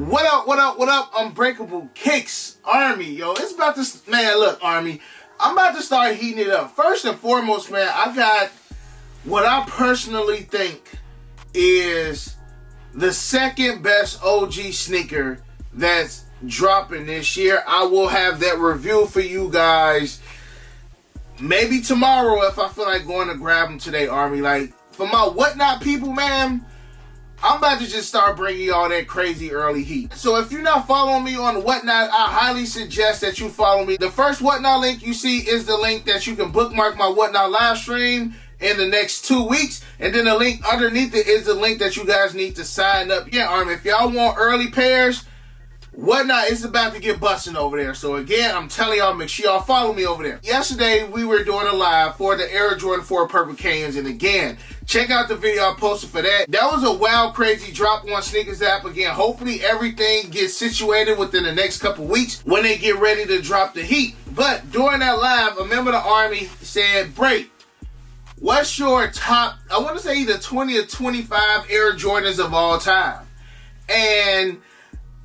What up, what up, what up, Unbreakable Kicks Army, yo. It's about to, man, look, Army, I'm about to start heating it up. First and foremost, man, I got what I personally think is the second best OG sneaker that's dropping this year. I will have that review for you guys maybe tomorrow if I feel like going to grab them today, Army. Like, for my whatnot people, man, I'm about to just start bringing y'all that crazy early heat. So if you're not following me on Whatnot, I highly suggest that you follow me. The first Whatnot link you see is the link that you can bookmark my Whatnot live stream in the next 2 weeks. And then the link underneath it is the link that you guys need to sign up. Yeah, Army, if y'all want early pairs, Whatnot is about to get busting over there. So again, I'm telling y'all, make sure y'all follow me over there. Yesterday, we were doing a live for the Air Jordan 4 Purple Canyons. And again, check out the video I posted for that. That was a wild, crazy drop on Sneakers app. Again, hopefully everything gets situated within the next couple weeks when they get ready to drop the heat. But during that live, a member of the Army said, "Break, what's your top, I want to say either 20 or 25 Air Jordans of all time?" And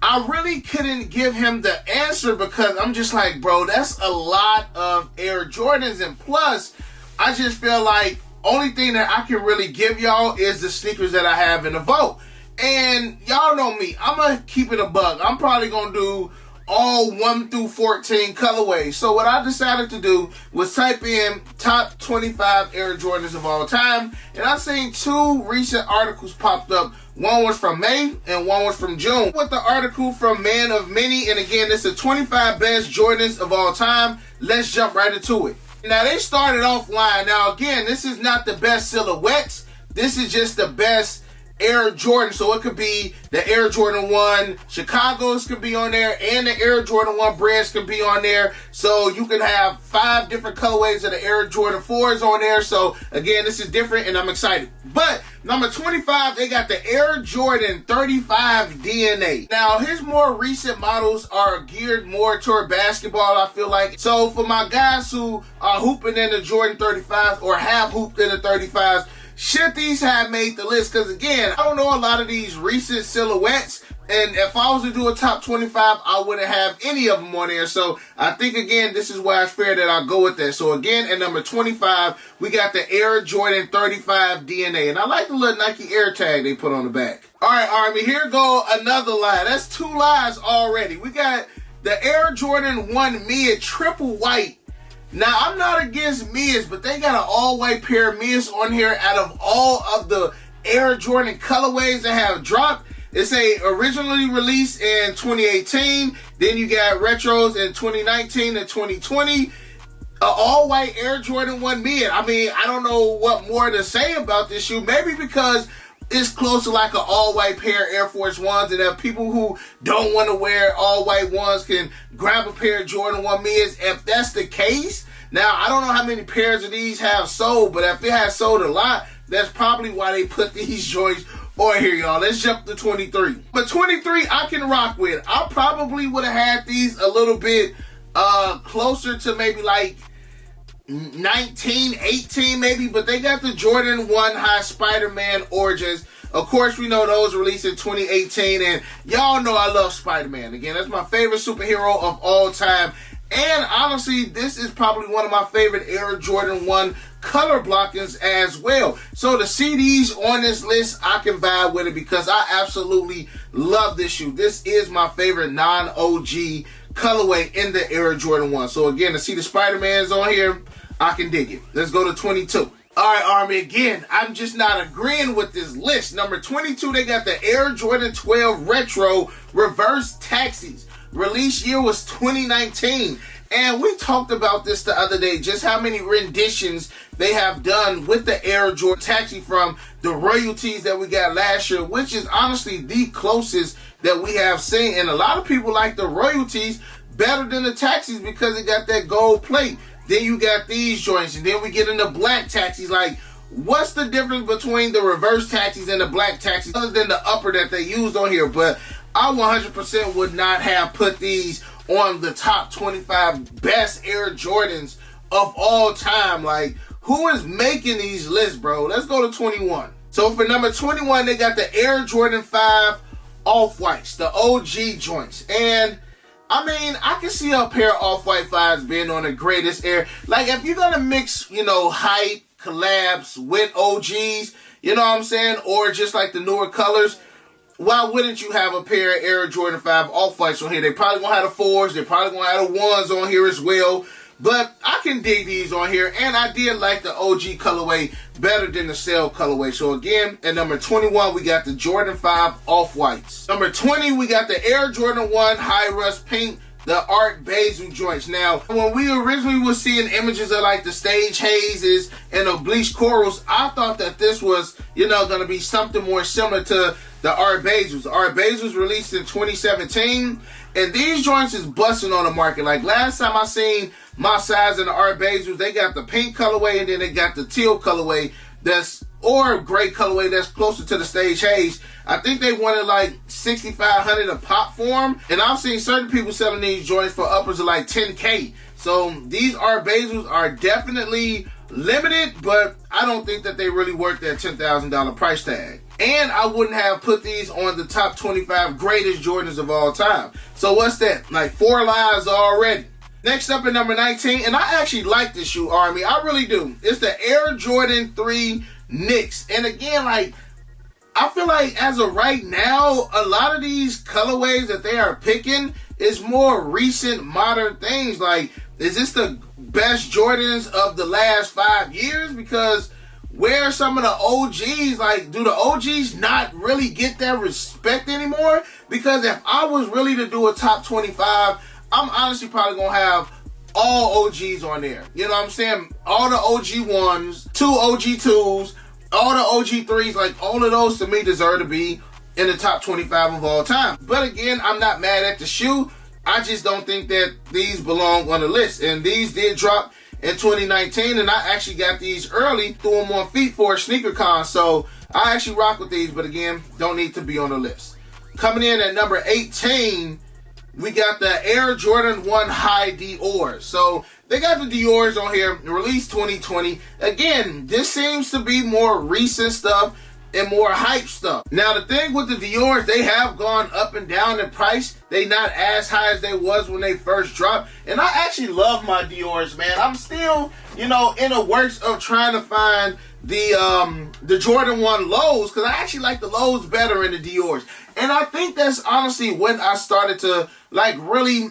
I really couldn't give him the answer because I'm just like, bro, that's a lot of Air Jordans. And plus, I just feel like only thing that I can really give y'all is the sneakers that I have in the vote. And y'all know me, I'm going to keep it a bug. I'm probably going to do all 1 through 14 colorways. So what I decided to do was type in top 25 Air Jordans of all time. And I seen 2 recent articles popped up. One was from May and one was from June. With the article from Man of Many, and again, this is 25 best Jordans of all time. Let's jump right into it. Now, they started offline. Now, again, this is not the best silhouettes. This is just the best Air Jordan. So it could be the Air Jordan 1 Chicago's could be on there, and the Air Jordan 1 brands could be on there. So you can have 5 different colorways of the Air Jordan 4s on there. So again, this is different and I'm excited. But number 25, they got the Air Jordan 35 DNA. Now, his more recent models are geared more toward basketball, I feel like. So for my guys who are hooping in the Jordan 35s or have hooped in the 35s, should these have made the list? Because again, I don't know a lot of these recent silhouettes, and if I was to do a top 25, I wouldn't have any of them on there. So I think, again, this is why it's fair that I go with that. So again, at number 25, we got the Air Jordan 35 DNA. And I like the little Nike Air tag they put on the back. All right, Army, here go another lie. That's 2 lies already. We got the Air Jordan 1 Mid Triple White. Now, I'm not against mids, but they got an all-white pair of mids on here out of all of the Air Jordan colorways that have dropped. It's originally released in 2018. Then you got retros in 2019 and 2020. An all-white Air Jordan 1 mid. I mean, I don't know what more to say about this shoe. Maybe because it's close to like an all-white pair of Air Force Ones, and that people who don't want to wear all-white ones can grab a pair of Jordan 1 mids. If that's the case, now I don't know how many pairs of these have sold, but if it has sold a lot, that's probably why they put these joints on here, y'all. Let's jump to 23. But 23, I can rock with. I probably would have had these a little bit closer to maybe like 19, 18 maybe, but they got the Jordan 1 High Spider-Man Origins. Of course, we know those released in 2018, and y'all know I love Spider-Man. Again, that's my favorite superhero of all time. And honestly, this is probably one of my favorite Air Jordan 1 color blockings as well. So to see these on this list, I can vibe with it because I absolutely love this shoe. This is my favorite non-OG colorway in the Air Jordan 1. So again, to see the Spider-Mans on here, I can dig it. Let's go to 22. All right, Army, again, I'm just not agreeing with this list. Number 22, they got the Air Jordan 12 Retro Reverse Taxis. Release year was 2019. And we talked about this the other day, just how many renditions they have done with the Air Jordan Taxi from the royalties that we got last year, which is honestly the closest that we have seen. And a lot of people like the royalties better than the taxis because it got that gold plate. Then you got these joints, and then we get into black taxis. Like, what's the difference between the reverse taxis and the black taxis other than the upper that they used on here? But I 100% would not have put these on the top 25 best Air Jordans of all time. Like, who is making these lists, bro? Let's go to 21. So for number 21, they got the Air Jordan 5 off-whites, the OG joints. And I mean, I can see a pair of off-white 5s being on the greatest air. Like, if you're gonna mix, you know, hype, collabs with OGs, you know what I'm saying? Or just like the newer colors, why wouldn't you have a pair of Air Jordan 5 off-whites on here? They probably gonna have the 4s, they probably gonna have the 1s on here as well. But I can dig these on here, and I did like the OG colorway better than the Cell colorway. So again, at number 21, we got the Jordan 5 off-whites. Number 20, we got the Air Jordan 1 High Rust Pink, the Art Basel joints. Now, when we originally was seeing images of like the stage hazes and the bleached corals, I thought that this was, you know, going to be something more similar to the Art Basels. The Art Basels released in 2017, and these joints is busting on the market. Like last time I seen my size in the Art Basels, they got the pink colorway and then they got the teal colorway or gray colorway that's closer to the stage haze. I think they wanted like $6,500 a pop for them, and I've seen certain people selling these joints for upwards of like $10K. So these Art Basels are definitely limited, but I don't think that they really worth that $10,000 price tag. And I wouldn't have put these on the top 25 greatest Jordans of all time. So what's that? Like 4 lies already. Next up at number 19, and I actually like this shoe, Army. I really do. It's the Air Jordan 3 Knicks. And again, like, I feel like as of right now, a lot of these colorways that they are picking is more recent, modern things. Like, is this the best Jordans of the last 5 years? Because where are some of the OGs? Like, do the OGs not really get that respect anymore? Because if I was really to do a top 25, I'm honestly probably going to have all OGs on there. You know what I'm saying? All the OG 1s, 2 OG 2s, all the OG 3s, like all of those to me deserve to be in the top 25 of all time. But again, I'm not mad at the shoe. I just don't think that these belong on the list. And these did drop in 2019, and I actually got these early, threw them on feet for a sneaker con. So I actually rock with these, but again, don't need to be on the list. Coming in at number 18, we got the Air Jordan 1 High Dior. So they got the Diors on here, released 2020. Again, this seems to be more recent stuff and more hype stuff. Now the thing with the Diors, they have gone up and down in price. They not as high as they was when they first dropped. And I actually love my Diors, man. I'm still, you know, in the works of trying to find the Jordan 1 lows, because I actually like the lows better in the Diors. And I think that's honestly when I started to like really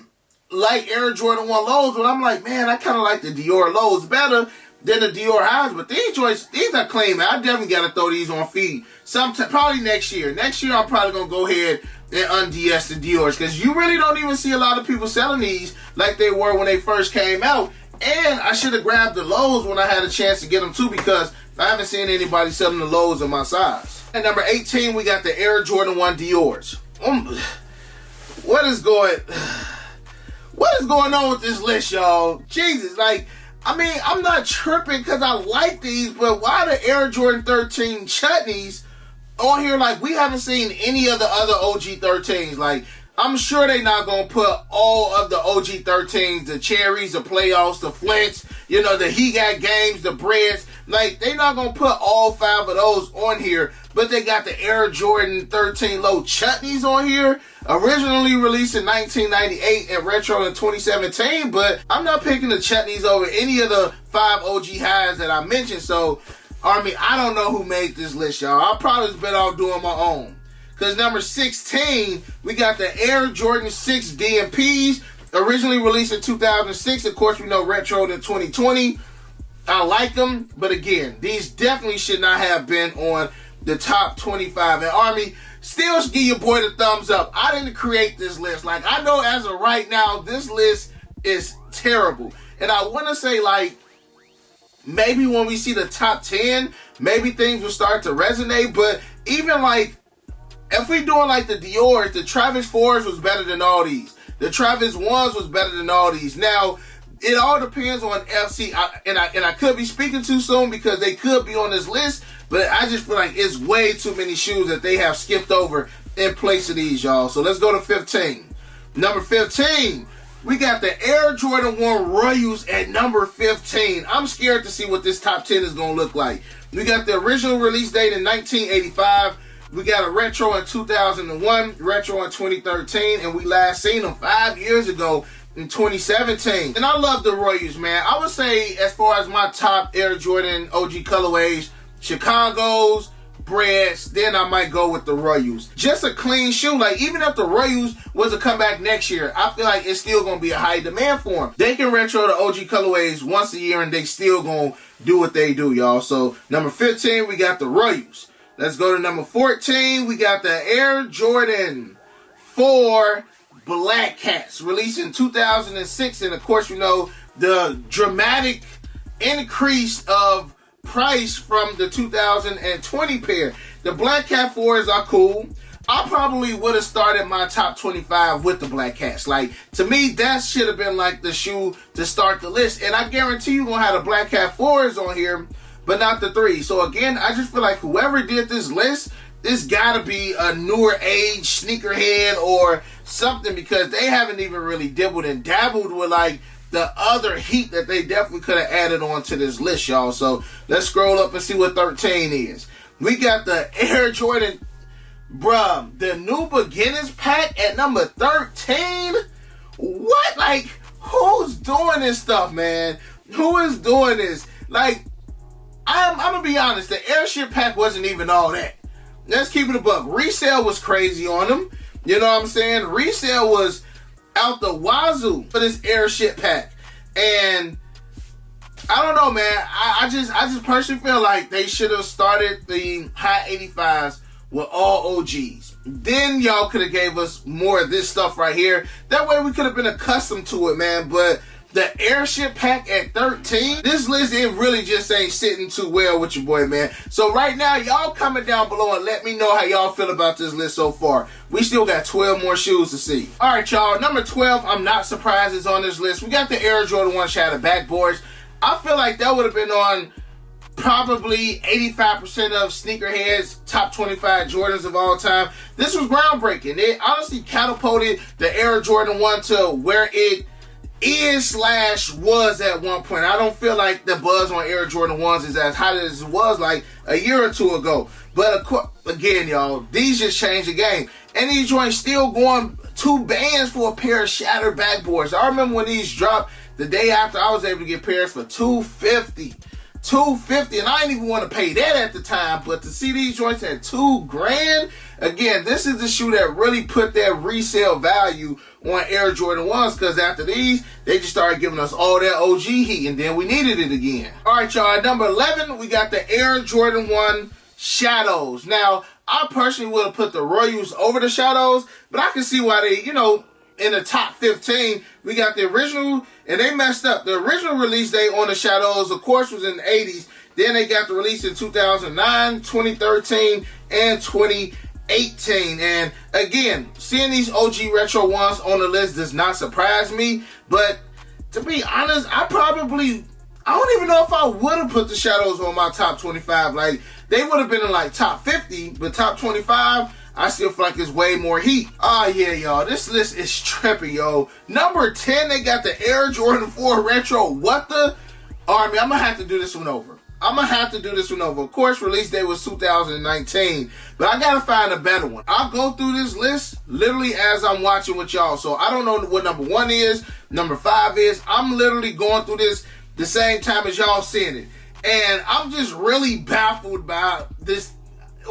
like Air Jordan 1 lows, when I'm like, man, I kind of like the Dior lows better than the Dior highs. But these joints, these are claiming. I definitely got to throw these on feed sometime, probably next year. Next year, I'm probably going to go ahead and un-DS the Diors, because you really don't even see a lot of people selling these like they were when they first came out. And I should have grabbed the lows when I had a chance to get them too, because I haven't seen anybody selling the lows of my size. At number 18, we got the Air Jordan 1 Diors. What is going on with this list, y'all? Jesus, like, I mean, I'm not tripping because I like these, but why the Air Jordan 13 chutneys on here? Like, we haven't seen any of the other OG 13s. Like, I'm sure they're not going to put all of the OG 13s, the cherries, the playoffs, the flints, you know, the he got games, the breads. Like, they're not going to put all 5 of those on here, but they got the Air Jordan 13 low chutneys on here. Originally released in 1998 and retro in 2017, but I'm not picking the chutneys over any of the 5 OG highs that I mentioned. So, Army, I don't know who made this list, y'all. I'll probably just been off doing my own. Because number 16, we got the Air Jordan 6 DMPs, originally released in 2006. Of course, we know retro in 2020. I like them, but again, these definitely should not have been on the top 25. And Army, still give your boy the thumbs up. I didn't create this list. Like, I know as of right now, this list is terrible. And I want to say, like, maybe when we see the top 10, maybe things will start to resonate. But even like, if we doing like the Dior's, the Travis 4s was better than all these. The Travis 1s was better than all these. Now, it all depends on FC, and I could be speaking too soon because they could be on this list, but I just feel like it's way too many shoes that they have skipped over in place of these, y'all. So let's go to 15. Number 15, we got the Air Jordan 1 Royals at number 15. I'm scared to see what this top 10 is going to look like. We got the original release date in 1985. We got a retro in 2001, retro in 2013, and we last seen them 5 years ago in 2017. And I love the Royals, man. I would say as far as my top Air Jordan OG colorways, Chicago's, Breads, then I might go with the Royals. Just a clean shoe. Like, even if the Royals was to come back next year, I feel like it's still going to be a high demand for them. They can retro the OG colorways once a year and they still going to do what they do, y'all. So, number 15, we got the Royals. Let's go to number 14. We got the Air Jordan 4 Black Cats, released in 2006. And, of course, you know, the dramatic increase of price from the 2020 pair. The Black Cat 4s are cool. I probably would have started my top 25 with the Black Cats. Like, to me, that should have been like the shoe to start the list. And I guarantee you're going to have the Black Cat 4s on here, but not the 3. So again, I just feel like whoever did this list, this got to be a newer age sneakerhead or something, because they haven't even really dibbled and dabbled with like the other heat that they definitely could have added on to this list, y'all. So let's scroll up and see what 13 is. We got the Air Jordan, bruh, the New Beginners pack at number 13. What? Like, who's doing this stuff, man? Who is doing this? Like, I'm gonna be honest, the Airship pack wasn't even all that. Let's keep it a buck. Resale was crazy on them. You know what I'm saying? Resale was out the wazoo for this Airship pack. And I don't know, man. I just personally feel like they should have started the high 85s with all OGs. Then y'all could have gave us more of this stuff right here. That way we could have been accustomed to it, man. But the Airship pack at 13, this list, it really just ain't sitting too well with your boy, man. So right now, y'all comment down below and let me know how y'all feel about this list so far. We still got 12 more shoes to see. All right, y'all. Number 12, I'm not surprised is on this list. We got the Air Jordan 1 Shadow backboards. I feel like that would have been on probably 85% of sneakerheads' top 25 Jordans of all time. This was groundbreaking. It honestly catapulted the Air Jordan 1 to where it was at one point. I don't feel like the buzz on Air Jordan 1s is as hot as it was like a year or two ago. But of course, again, y'all, these just changed the game. And these joints still going $2 for a pair of shattered backboards. I remember when these dropped the day after, I was able to get pairs for $250. $250, and I didn't even want to pay that at the time, but to see these joints at $2,000, again, this is the shoe that really put that resale value on Air Jordan 1s, because after these, they just started giving us all that OG heat, and then we needed it again. All right, y'all, at number 11, we got the Air Jordan 1 Shadows. Now, I personally would have put the Royals over the Shadows, but I can see why they, you know, in the top 15, we got the original, and they messed up. The original release date on the Shadows, of course, was in the 80s. Then they got the release in 2009, 2013, and 2018. And again, seeing these OG retro ones on the list does not surprise me. But to be honest, I don't even know if I would have put the Shadows on my top 25. Like, they would have been in like top 50, but top 25, I still feel like it's way more heat. Oh, yeah, y'all. This list is tripping, yo. Number 10, they got the Air Jordan 4 Retro. What the? Army, I'm going to have to do this one over. Of course, release date was 2019, but I got to find a better one. I'll go through this list literally as I'm watching with y'all. So I don't know what number 1 is, number 5 is. I'm literally going through this the same time as y'all seeing it. And I'm just really baffled by this.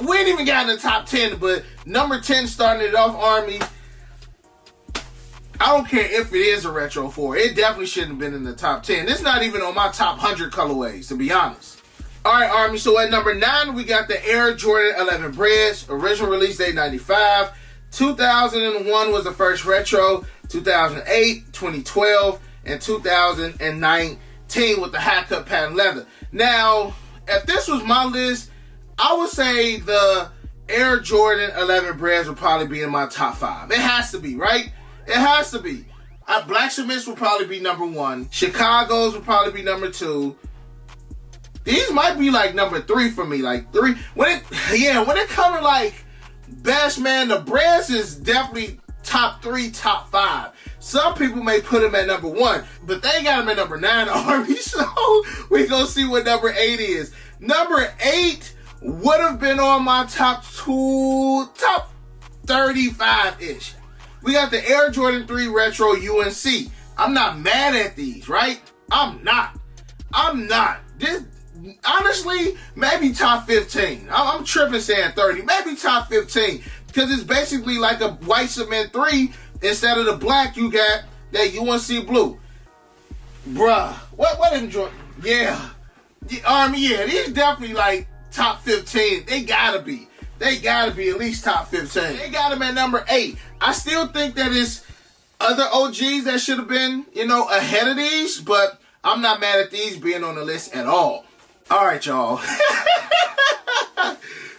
We ain't even got in the top 10, but number 10 starting it off, Army. I don't care if it is a Retro 4. It definitely shouldn't have been in the top 10. It's not even on my top 100 colorways, to be honest. All right, Army. So at number 9, we got the Air Jordan 11 Breads. Original release date 95. 2001 was the first Retro. 2008, 2012, and 2019 with the high cut patent leather. Now, if this was my list, I would say the Air Jordan 11 Breads would probably be in my top 5. It has to be, right? It has to be. Black Cements would probably be number 1. Chicago's would probably be number 2. These might be like number 3 for me. Like 3. When it comes to like best, man, the Breads is definitely top 3, top 5. Some people may put them at number 1, but they got them at number 9, Army. So we gonna see what number 8 is. Number 8, would have been on my top 35-ish. We got the Air Jordan 3 Retro UNC. I'm not mad at these, right? I'm not. This, honestly, maybe top 15. I'm tripping saying 30. Maybe top 15. Because it's basically like a white cement 3. Instead of the black, you got that UNC blue. Bruh. What in Jordan? Yeah. Army, yeah. These definitely like top 15. They gotta be. They gotta be at least top 15. They got them at number 8. I still think that it's other OGs that should have been, ahead of these, but I'm not mad at these being on the list at all. All right, y'all.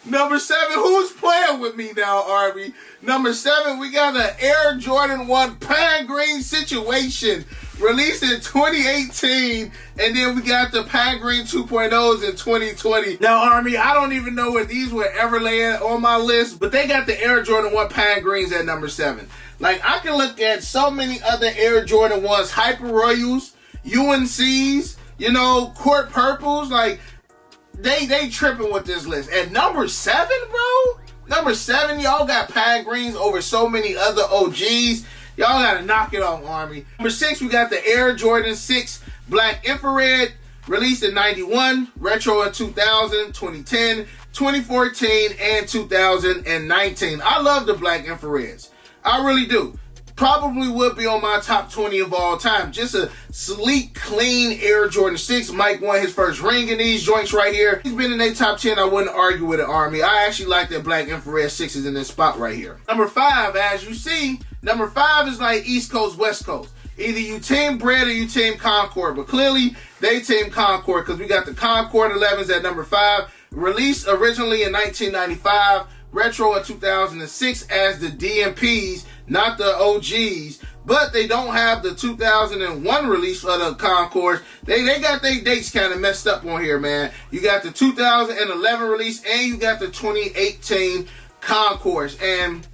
Number 7, who's playing with me now, Army? Number 7, we got an Air Jordan 1 Pine Green Situation, released in 2018, and then we got the Pine Green 2.0s in 2020. Now, Army, I don't even know if these would ever land on my list, but they got the Air Jordan 1 Pine Greens at number 7. Like, I can look at so many other Air Jordan 1s, Hyper Royals, UNCs, Court Purples, like, they tripping with this list. At number 7, bro? Number 7, y'all got Pine Greens over so many other OGs. Y'all gotta knock it off, Army. Number 6, we got the Air Jordan 6 Black Infrared, released in 91, retro in 2000, 2010, 2014, and 2019. I love the Black Infrareds. I really do. Probably would be on my top 20 of all time. Just a sleek, clean Air Jordan 6. Mike won his first ring in these joints right here. He's been in their top 10. I wouldn't argue with it, Army. I actually like that Black Infrared 6s in this spot right here. Number 5, as you see, number 5 is like East Coast, West Coast. Either you team Bread or you team Concord. But clearly, they team Concord because we got the Concord 11s at number 5. Released originally in 1995. Retro in 2006 as the DMPs, not the OGs, but they don't have the 2001 release of the Concords. They got their dates kind of messed up on here, man. You got the 2011 release and you got the 2018 Concords. And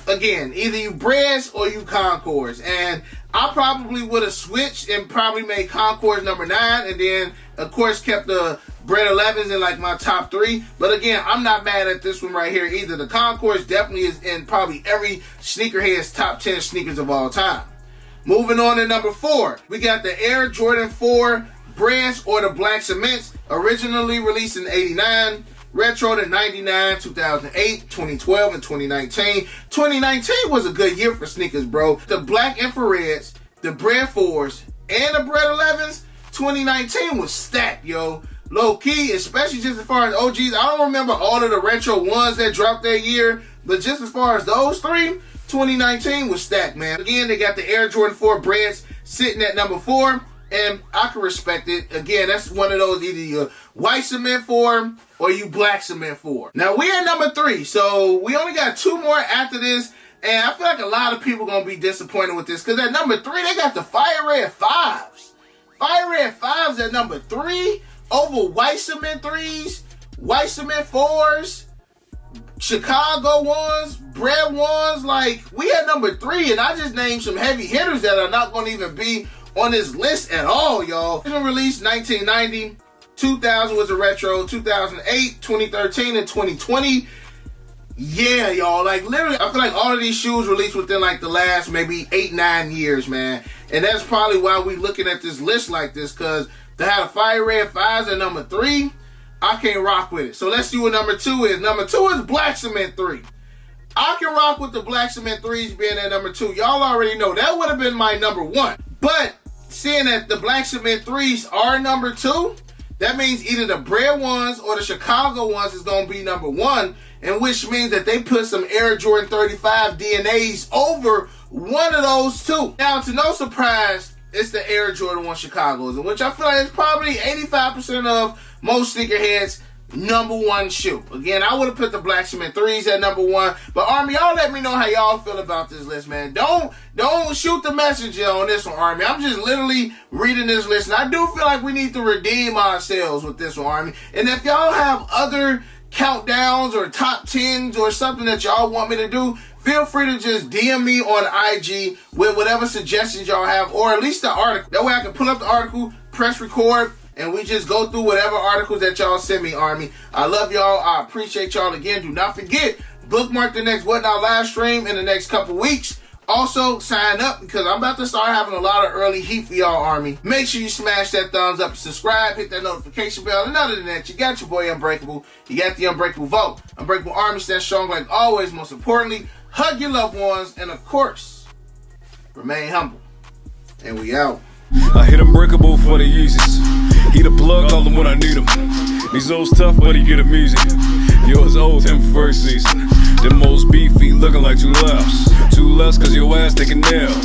again, either you Breads or you Concords. And I probably would have switched and probably made Concords number 9 and then, of course, kept the Bread 11s in like my top 3. But again, I'm not mad at this one right here either. The Concords definitely is in probably every sneakerhead's top 10 sneakers of all time. Moving on to number 4, we got the Air Jordan 4 Brands or the Black Cements, originally released in 89. Retro to 99, 2008, 2012, and 2019. 2019 was a good year for sneakers, bro. The Black Infrareds, the Bread 4s, and the Bread 11s, 2019 was stacked, yo. Low key, especially just as far as OGs. I don't remember all of the retro ones that dropped that year, but just as far as those 3, 2019 was stacked, man. Again, they got the Air Jordan 4 Breads sitting at number 4, and I can respect it. Again, that's one of those either you white cement 4 or you black cement 4. Now, we at number 3, so we only got 2 more after this, and I feel like a lot of people going to be disappointed with this, because at number 3, they got the Fire Red 5s. Fire Red 5s at number 3 over white cement 3s, white cement 4s, Chicago 1s, Bread 1s. Like, we at number 3, and I just named some heavy hitters that are not going to even be on this list at all, y'all. It was released 1990, 2000 was a retro, 2008, 2013, and 2020. Yeah, y'all, like literally, I feel like all of these shoes released within like the last maybe 8-9 years, man. And that's probably why we looking at this list like this, because to have the Fire Red 5s at number 3, I can't rock with it. So let's see what number 2 is. Number 2 is Black Cement 3. I can rock with the Black Cement 3s being at number 2. Y'all already know that would have been my number 1. But seeing that the Black Cement 3s are number 2, that means either the Bread 1s or the Chicago 1s is going to be number 1, and which means that they put some Air Jordan 35 DNAs over one of those 2. Now, to no surprise, it's the Air Jordan 1 Chicago's, in which I feel like it's probably 85% of most sneakerheads' number 1 shoe. Again, I would have put the Black Cement 3s at number 1. But Army, y'all let me know how y'all feel about this list, man. Don't shoot the messenger on this one, Army. I'm just literally reading this list, and I do feel like we need to redeem ourselves with this one, Army. And if y'all have other countdowns or top 10s or something that y'all want me to do, feel free to just DM me on IG with whatever suggestions y'all have, or at least the article. That way I can pull up the article, press record, and we just go through whatever articles that y'all send me, Army. I love y'all. I appreciate y'all again. Do not forget, bookmark the next What Now live stream in the next couple weeks. Also, sign up because I'm about to start having a lot of early heat for y'all, Army. Make sure you smash that thumbs up, subscribe, hit that notification bell. And other than that, you got your boy Unbreakable. You got the Unbreakable vote. Unbreakable Army stands strong like always. Most importantly, hug your loved ones. And of course, remain humble. And we out. I hit Unbreakable for the Yeezys. He the plug, call him when I need him. These old's tough, but he get him easy. Yours old, him first season. Them most beefy, looking like 2 laughs. 2 less, cause your ass taking nail.